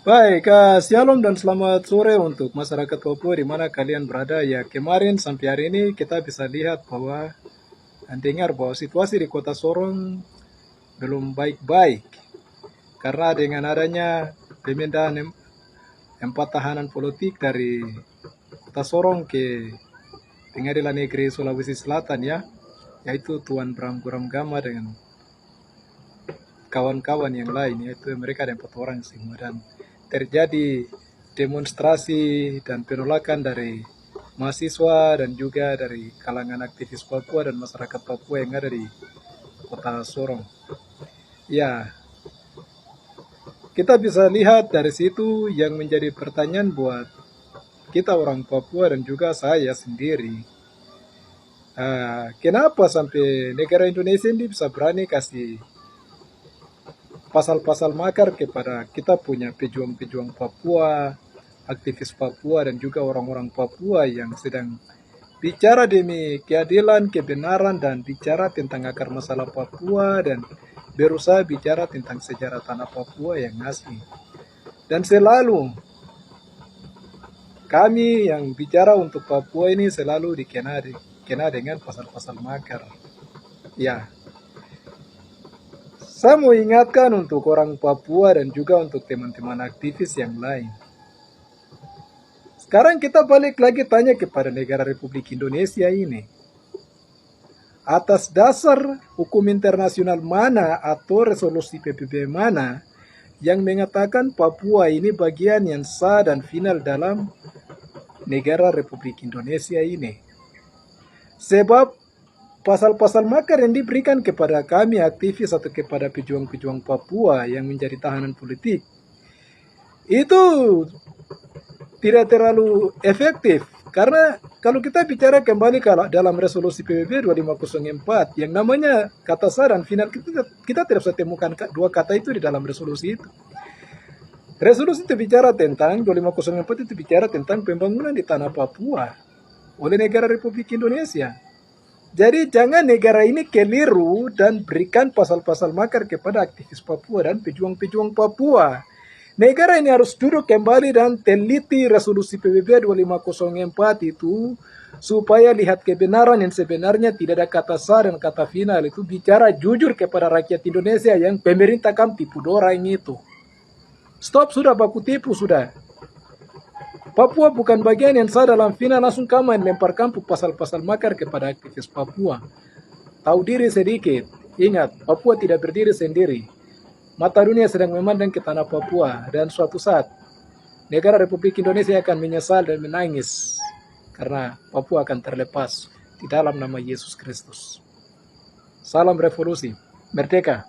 Baik, shalom dan selamat sore untuk masyarakat Papua di mana kalian berada. Ya, kemarin sampai hari ini kita bisa lihat bahwa dengar bahwa situasi di Kota Sorong belum baik-baik karena dengan adanya pemindahan empat tahanan politik dari Kota Sorong ke Pengadilan Negeri Sulawesi Selatan ya, yaitu Tuan Bram Guram Gama dengan kawan-kawan yang lain, yaitu mereka ada 4 orang semua, dan terjadi demonstrasi dan penolakan dari mahasiswa dan juga dari kalangan aktivis Papua dan masyarakat Papua yang ada di Kota Sorong. Ya, kita bisa lihat dari situ yang menjadi pertanyaan buat kita orang Papua dan juga saya sendiri. Kenapa sampai negara Indonesia ini bisa berani kasih pasal-pasal makar kepada kita punya pejuang-pejuang Papua, aktivis Papua, dan juga orang-orang Papua yang sedang bicara demi keadilan, kebenaran, dan bicara tentang akar masalah Papua, dan berusaha bicara tentang sejarah tanah Papua yang asli. Dan selalu kami yang bicara untuk Papua ini selalu dikena dengan pasal-pasal makar. Ya, saya mau ingatkan untuk orang Papua dan juga untuk teman-teman aktivis yang lain. Sekarang kita balik lagi tanya kepada negara Republik Indonesia ini. Atas dasar hukum internasional mana atau resolusi PBB mana yang mengatakan Papua ini bagian yang sah dan final dalam negara Republik Indonesia ini? Sebab pasal-pasal makar yang diberikan kepada kami aktivis atau kepada pejuang-pejuang Papua yang menjadi tahanan politik itu tidak terlalu efektif, karena kalau kita bicara kembali kalau dalam resolusi PBB 2504 yang namanya kata sah dan final, kita tidak bisa temukan dua kata itu di dalam resolusi itu. Resolusi itu bicara tentang 2504 itu bicara tentang pembangunan di tanah Papua oleh negara Republik Indonesia. Jadi jangan negara ini keliru dan berikan pasal-pasal makar kepada aktivis Papua dan pejuang-pejuang Papua. Negara ini harus duduk kembali dan teliti resolusi PBB 2504 itu supaya lihat kebenaran yang sebenarnya, tidak ada kata sah dan kata final. Itu bicara jujur kepada rakyat Indonesia yang pemerintah kam tipu dorang itu. Stop sudah, baku tipu sudah. Papua bukan bagian yang sah dalam final, langsung kamu lempar kampung pasal-pasal makar kepada aktivis Papua. Tahu diri sedikit. Ingat, Papua tidak berdiri sendiri. Mata dunia sedang memandang ke tanah Papua, dan suatu saat negara Republik Indonesia akan menyesal dan menangis karena Papua akan terlepas di dalam nama Yesus Kristus. Salam revolusi, merdeka.